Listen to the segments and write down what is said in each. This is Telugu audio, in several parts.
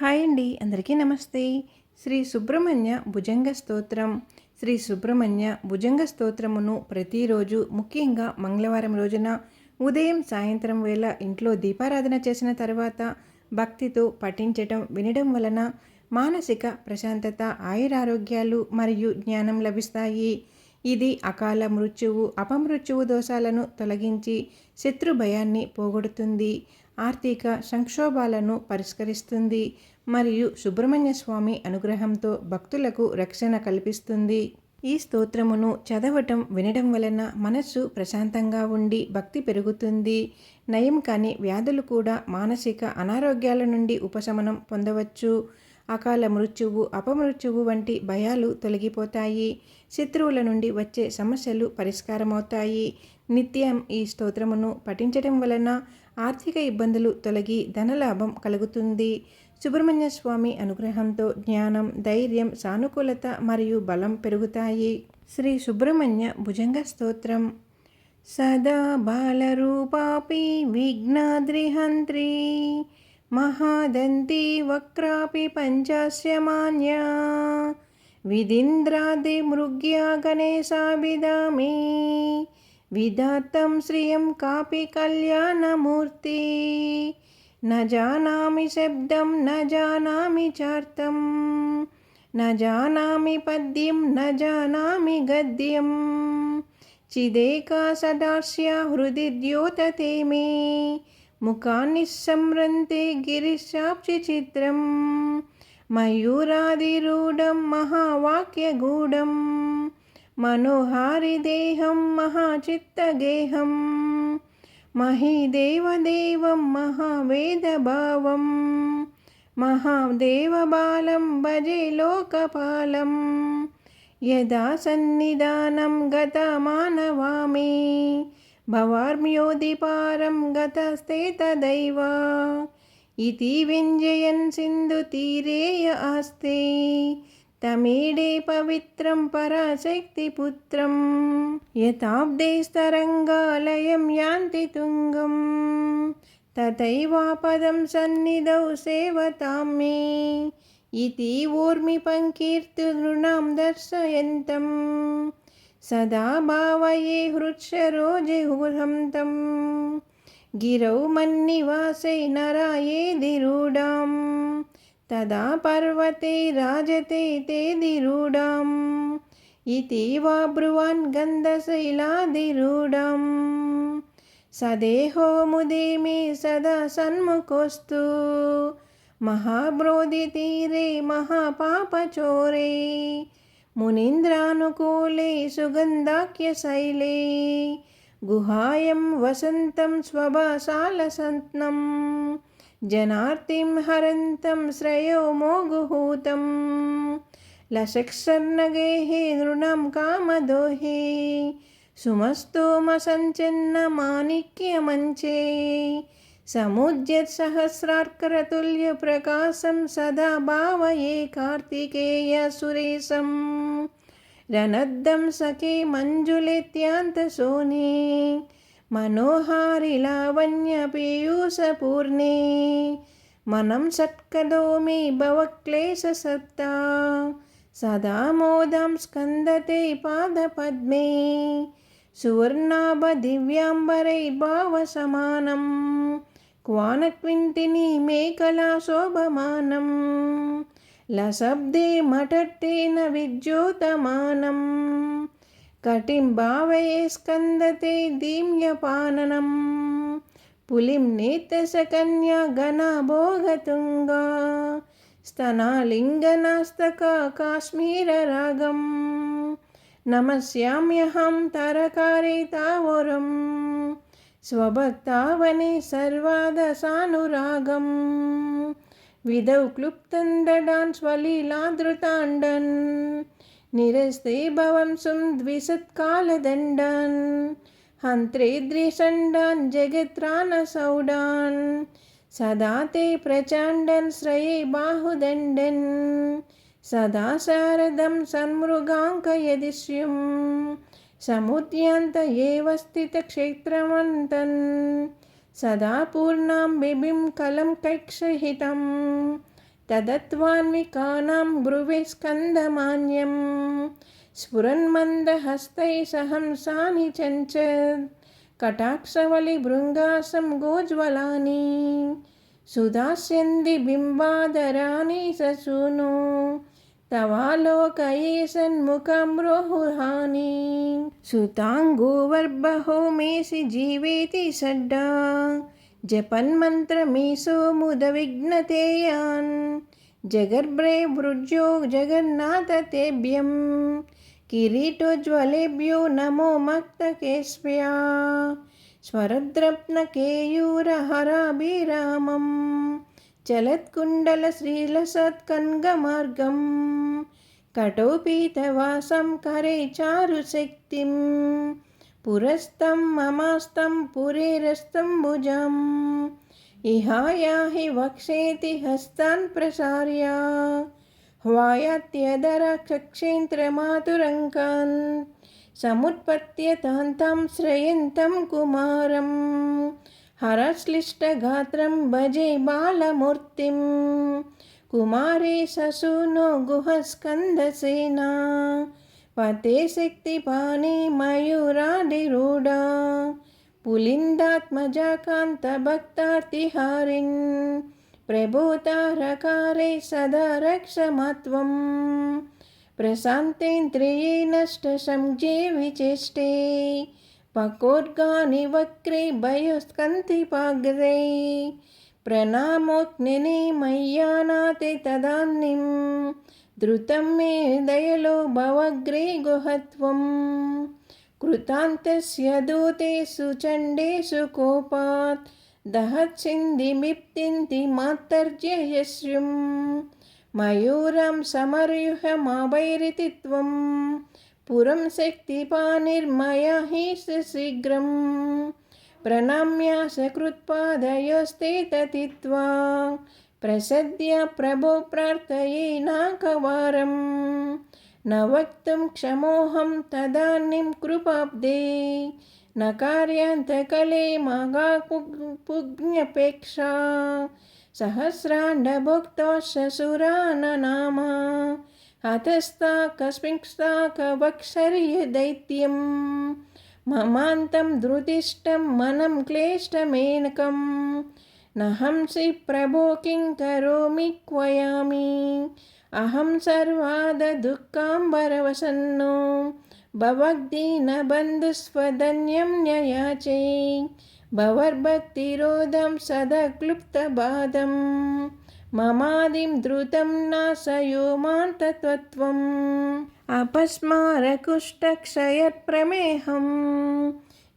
హాయ్ అండి, అందరికీ నమస్తే. శ్రీ సుబ్రహ్మణ్య భుజంగ స్తోత్రం. శ్రీ సుబ్రహ్మణ్య భుజంగ స్తోత్రమును ప్రతిరోజు, ముఖ్యంగా మంగళవారం రోజున ఉదయం సాయంత్రం వేళ ఇంట్లో దీపారాధన చేసిన తర్వాత భక్తితో పఠించటం వినడం వలన మానసిక ప్రశాంతత, ఆయురారోగ్యాలు మరియు జ్ఞానం లభిస్తాయి. ఇది అకాల మృత్యువు, అపమృత్యువు దోషాలను తొలగించి శత్రు భయాన్ని పోగొడుతుంది, ఆర్థిక సంక్షోభాలను పరిష్కరిస్తుంది మరియు సుబ్రహ్మణ్య స్వామి అనుగ్రహంతో భక్తులకు రక్షణ కల్పిస్తుంది. ఈ స్తోత్రమును చదవటం వినడం వలన మనస్సు ప్రశాంతంగా ఉండి భక్తి పెరుగుతుంది. నయం కాని వ్యాధులు కూడా, మానసిక అనారోగ్యాల నుండి ఉపశమనం పొందవచ్చు. అకాల మృత్యువు, అపమృత్యువు వంటి భయాలు తొలగిపోతాయి. శత్రువుల నుండి వచ్చే సమస్యలు పరిష్కారమవుతాయి. నిత్యం ఈ స్తోత్రమును పఠించడం వలన ఆర్థిక ఇబ్బందులు తొలగి ధనలాభం కలుగుతుంది. సుబ్రహ్మణ్య స్వామి అనుగ్రహంతో జ్ఞానం, ధైర్యం, సానుకూలత మరియు బలం పెరుగుతాయి. శ్రీ సుబ్రహ్మణ్య భుజంగ స్తోత్రం. సదా బాలరూపాపి విఘ్నాద్రిహంత్రి మహాదంతి వక్రాపి పంచాస్యమాన్యా విదింద్రాదిమృగ్యా గణేశాభిధామి విధాతం శ్రియం కాపి కళ్యాణమూర్తి. న జానామి శబ్దం న జానామి చార్థం న జానామి పద్యం న జానామి గద్యం చిదేకా సదాస్య హృది ద్యోతతే మే ముఖాన్ని సంరంతే గిరిశాప్సి చిత్రం మయూరాదిరూఢం మహావాక్యగూఢం మనోహారిదేహం మహాచిత్తగేహం మహీదేవదేవం మహావేదభావం మహాదేవబాలం భజే లోకపాలం. యదా సన్నిధానం గతమానవామి భవార్మ్యోదిపారం గతస్తే తదైవ ఇతి వ్యంజయన్ సింధుతీరేయ ఆస్తే తమీడే పవిత్రం పరాశక్తిపుత్రం యథాబ్దేస్తరంగాలయం యాంతి తుంగం తథైవాపదం సన్నిధౌ సేవతాం మే ఇతి ఊర్మి పంకీర్తినృణాం దర్శయంతం సదా భావయే హృత్సరోజహురం తం గిరౌ మన్నివాసై నరాయేదిరూఢాం తదా పర్వతే రాజతే తేదిరూఢాం ఇతి వా బ్రువన్ గంధశైలాదిరూఢాం సదేహో ముదే మే సదా సన్ముఖోస్తు మహాబ్రోధితీరే మహాపాపచోరే మునీంద్రానుకూలే సుగంధాఖ్యశైలే గుహాయం వసంతం స్వభాసాలసంత్నం జనార్తిం హరంతం శ్రేయో మోగుహూతం లసక్సర్నగేహే నృణం కామదోహే సుమస్తోమ సంచన్న మాణిక్యమంచే సముజ్యత్సహస్రార్కరతుల్య ప్రకాశం సదా భావయే కార్తికేయ సురేశం రణద్దం సఖే మంజులేత్యాంతసోనే మనోహారి లావణ్య పీయూషపూర్ణే మనం సత్కదో మే భవక్లేశసత్తా సదా మోదం స్కందతే పాదపద్మే సువర్ణాభ దివ్యాంబరై భావసమానం క్వానక్వింతిని మేకలా శోభమానం లశబ్దే మఠట్టేన విద్యోతమానం కటిం భావయే స్కందతే దీమ్యపాననం పులిం నేత్రసకన్యా గణభోగతుంగా స్తనాలింగనాస్తకా కాశ్మీరరాగం నమస్యామ్యహం తరకారే తావోరం స్వభక్తావనే సర్వాదసానురాగం విదౌ క్లుప్తందడాన్ స్వలీలాదృతాండన్ నిరస్తే భవంసం ద్విసత్కాలదండాన్ హంత్రే ద్రిషండాన్ జగత్రానసౌడాన్ సదా తే ప్రచండన్ శ్రయే బాహుదండన్ సదా శారదం సన్మృగాంకయదిశ్యం సముద్యాంత ఏవ స్థిత క్షేత్రమంతన్ సదా పూర్ణాం బిబిం కలం కైక్షహితం तदत्वान्विकानां ब्रुवे स्कन्दमान्यं स्फुरन्मन्दहस्तैः सहंसानि चञ्चत् कटाक्षवलिभृङ्गासं गोज्वलानि सुधास्यन्ति बिम्बादराणि ससूनो तवालोकये सन्मुखं रोहुहानि सुताङ्गोवर्बहो मेसि जीवेति सड्डा जपन्मन्त्रमीशो मुदविघ्नतेयान् जगर्भ्रे वृज्यो जगन्नाथतेभ्यं किरीटोज्ज्वलेभ्यो नमो मक्तकेश्व्या स्वरद्रत्नकेयूरहराभिरामं चलत्कुण्डलश्रीलसत्कन्गमार्गं कटौपीतवासं करे चारुशक्तिं पुरस्तं ममास्तं पुरेरस्तं भुजम् इहायाहि वक्षेति हस्तान् प्रसार्य ह्वायात्यधरक्षेन्द्रमातुरङ्कान् समुत्पत्य तान्तं श्रयन्तं कुमारं हरश्लिष्टगात्रं भजे बालमूर्तिं कुमारे ससूनो गुहस्कन्दसेना पते शक्तिपाणि मयूराधिरूढा पुलिन्दात्मजा कान्तभक्तार्तिहारिन् प्रभूतारकारे सदा रक्षमत्वं प्रशान्तेन्द्रिये नष्टसंज्ञे विचेष्टे पकोर्गानि वक्रे भयोस्कन्तिपाग्रे प्रणामोऽग्निने मय्यानाते तदानीं द्रुतं मे दयलो भवग्रे गुहत्वं कृतान्तस्य दूतेषु चण्डेषु कोपात् दहच्छिन्दिमिप्तिन्ति मात्तर्जयश्रुं मयूरं समर्युहमावैरिति त्वं पुरं शक्तिपानिर्मया हि शीघ्रं प्रणम्य सकृत्पादयोस्ते तथित्वा प्रसद्य प्रभो प्रार्थये नाकवारं न वक्तुं क्षमोऽहं तदानीं कृपाब्धे न कार्यान्तकले मगापुज्ञपेक्षा सहस्राण्डभुक्तो शशुराननाम हतस्ताकस्मिंस्ताकवक्षर्य दैत्यं ममान्तं धृतिष्ठं मनं क्लेष्टमेनकं न हंसि प्रभो किं करोमि क्वयामि अहं सर्वाददुःखाम्बरवसन्नो भवद्दीनबन्धुस्वधन्यं न्ययाचे भवर्भक्तिरोधं सदा क्लुप्तबाधं ममादिं धृतं नाशयो मां तत्त्वम् अपस्मारकुष्ठक्षयप्रमेहं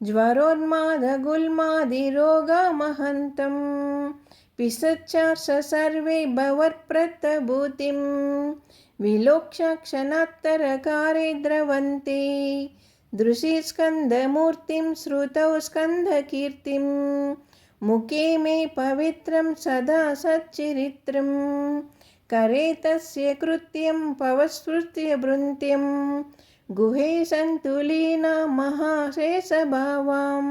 ज्वरोन्मादगुल्मादिरोगमहन्तं पिशच्चार्ष सर्वे भवत्प्रतभूतिं विलोक्ष्य क्षणात्तरकारे द्रवन्ते दृशि स्कन्दमूर्तिं श्रुतौ स्कन्दकीर्तिं मुखे मे पवित्रं सदा सच्चरित्रं करे तस्य कृत्यं पवस्फुर्त्य भृन्त्यं गुहे सन्तुलीना महाशेषभावां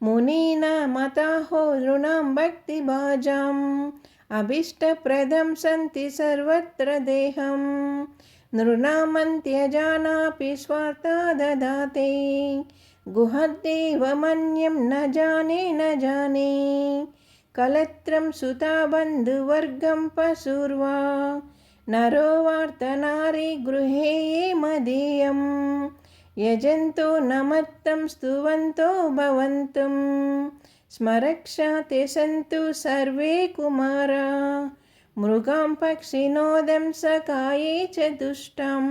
मुनीनामताहो नृणां भक्तिभाजाम् अभीष्टप्रदं सन्ति सर्वत्र देहं नृणामन्त्यजानापि स्वार्था ददाते गुहद्देवमन्यं न जाने कलत्रं सुताबन्धुवर्गं पशुर्वा नरो वार्तनारी गृहे ये मदीयं यजन्तो नमत्तं स्तुवन्तो भवन्तं स्मरक्षाते सन्तु सर्वे कुमारा मृगां पक्षिणोदं सकाये च दुष्टं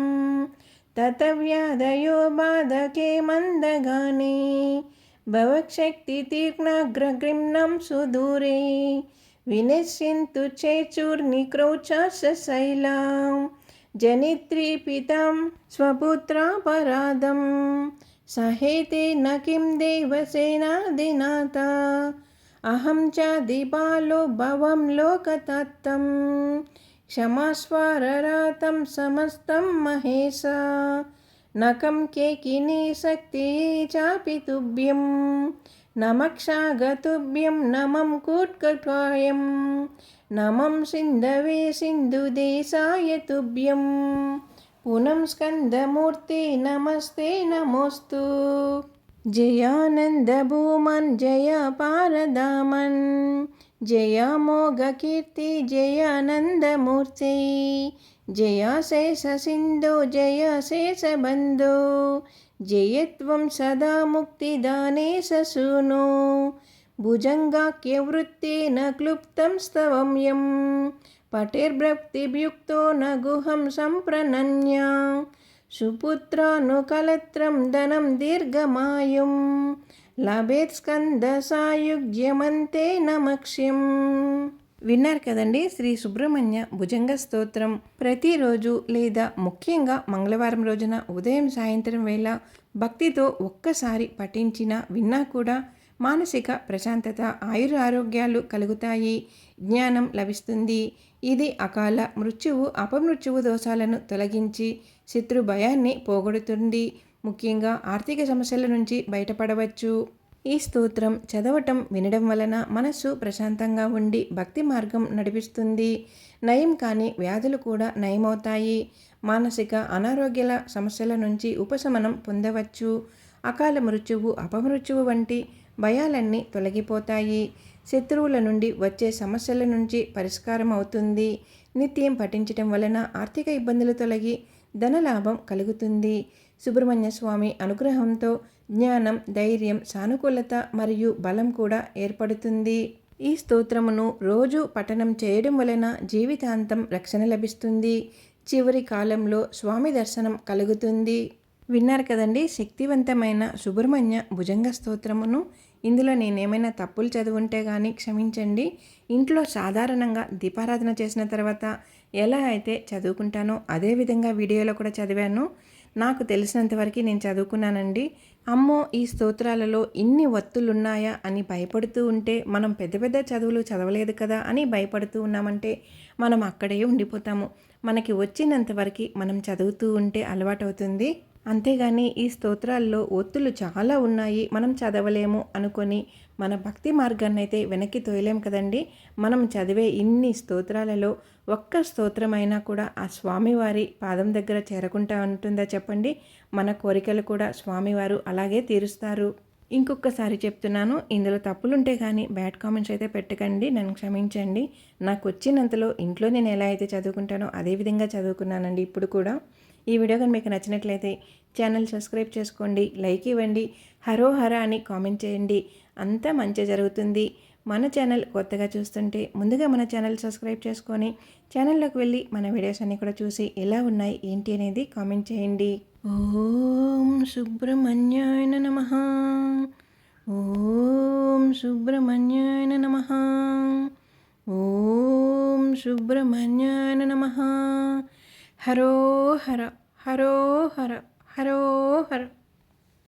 ततव्याधयो बाधके मन्दगाने भवक्षक्तितीक्ष्णग्रगृह्णं सुदूरे विनश्यन्तु चेचुर्निक्रौचाशशैलां जनित्रीपितां स्वपुत्रापराधं सहेते न किं देवसेनाधिनाथा अहं च दिबालो भवं लोकतत्तं क्षमास्वररातं समस्तं महेश नकं केकिनी शक्तिः चापि तुभ्यं నమక్షాగతుభ్యం నమం కూట్కటాయం నమం సింధవే సింధుదేశాయ తుభ్యం పునం స్కందమూర్తే నమస్తే నమోస్తు జయానందభూమన్ జయ పారదామన్ జయ మోగకీర్తి జయానందమూర్తి జయ శేష సింధు జయ శేషబంధు జయత్వం సదా ముక్తిదానే సూను భుజంగాఖ్యవృత్తేన క్లుప్తం స్తవమ్యం పటేర్భక్తిభ్యుక్తో న గుహం సంప్రణన్య సుపుత్రానుకలత్రం ధనం దీర్ఘమాయుం లభేత్ స్కంద సాయుజ్యమంతే నమక్ష్యం. విన్నారు కదండి శ్రీ సుబ్రహ్మణ్య భుజంగ స్తోత్రం. ప్రతిరోజు లేదా ముఖ్యంగా మంగళవారం రోజున ఉదయం సాయంత్రం వేళ భక్తితో ఒక్కసారి పఠించినా విన్నా కూడా మానసిక ప్రశాంతత ఆయురారోగ్యాలు కలుగుతాయి, జ్ఞానం లభిస్తుంది. ఇది అకాల మృత్యువు అపమృత్యువు దోషాలను తొలగించి శత్రు భయాన్ని పోగొడుతుంది. ముఖ్యంగా ఆర్థిక సమస్యల నుంచి బయటపడవచ్చు. ఈ స్తోత్రం చదవటం వినడం వలన మనస్సు ప్రశాంతంగా ఉండి భక్తి మార్గం నడిపిస్తుంది. నయం కాని వ్యాధులు కూడా నయమవుతాయి. మానసిక అనారోగ్యాల సమస్యల నుంచి ఉపశమనం పొందవచ్చు. అకాల మృత్యువు అపమృత్యువు వంటి భయాలన్నీ తొలగిపోతాయి. శత్రువుల నుండి వచ్చే సమస్యల నుంచి పరిష్కారం అవుతుంది. నిత్యం పఠించటం వలన ఆర్థిక ఇబ్బందులు తొలగి ధనలాభం కలుగుతుంది. సుబ్రహ్మణ్య స్వామి అనుగ్రహంతో జ్ఞానం, ధైర్యం, సానుకూలత మరియు బలం కూడా ఏర్పడుతుంది. ఈ స్తోత్రమును రోజు పఠనం చేయడం వలన జీవితాంతం రక్షణ లభిస్తుంది. చివరి కాలంలో స్వామి దర్శనం కలుగుతుంది. విన్నారు కదండి శక్తివంతమైన సుబ్రహ్మణ్య భుజంగ స్తోత్రమును. ఇందులో నేనేమైనా తప్పులు చదువుంటే కానీ క్షమించండి. ఇంట్లో సాధారణంగా దీపారాధన చేసిన తర్వాత ఎలా అయితే చదువుకుంటానో అదేవిధంగా వీడియోలో కూడా చదివాను. నాకు తెలిసినంతవరకు నేను చదువుకున్నానండి. అమ్మో ఈ స్తోత్రాలలో ఇన్ని ఒత్తులున్నాయా అని భయపడుతూ ఉంటే మనం పెద్ద పెద్ద చదువులు చదవలేదు కదా అని భయపడుతూ ఉన్నామంటే మనం అక్కడే ఉండిపోతాము. మనకి వచ్చినంతవరకు మనం చదువుతూ ఉంటే అలవాటవుతుంది. అంతేగాని ఈ స్తోత్రాల్లో ఒత్తులు చాలా ఉన్నాయి, మనం చదవలేము అనుకొని మన భక్తి మార్గాన్ని అయితే వెనక్కి తోయలేం కదండి. మనం చదివే ఇన్ని స్తోత్రాలలో ఒక్క స్తోత్రమైనా కూడా ఆ స్వామివారి పాదం దగ్గర చేరకుండా ఉంటుందా చెప్పండి. మన కోరికలు కూడా స్వామివారు అలాగే తీరుస్తారు. ఇంకొకసారి చెప్తున్నాను, ఇందులో తప్పులుంటే కానీ బ్యాడ్ కామెంట్స్ అయితే పెట్టకండి, నన్ను క్షమించండి. నాకు వచ్చినంతలో ఇంట్లో నేను ఎలా అయితే చదువుకుంటానో అదేవిధంగా చదువుకున్నానండి ఇప్పుడు కూడా. ఈ వీడియో కానీ మీకు నచ్చినట్లయితే ఛానల్ సబ్స్క్రైబ్ చేసుకోండి, లైక్ ఇవ్వండి, హరో హర అని కామెంట్ చేయండి. అంతా మంచి జరుగుతుంది. మన ఛానల్ కొత్తగా చూస్తుంటే ముందుగా మన ఛానల్ సబ్స్క్రైబ్ చేసుకొని ఛానల్లోకి వెళ్ళి మన వీడియోస్ అన్నీ కూడా చూసి ఎలా ఉన్నాయి ఏంటి అనేది కామెంట్ చేయండి. ఓం సుబ్రహ్మణ్యాయ నమః. ఓం సుబ్రహ్మణ్యాయ నమః. ఓం సుబ్రహ్మణ్యాయ నమః. హరో హర హరో హర హరో హర.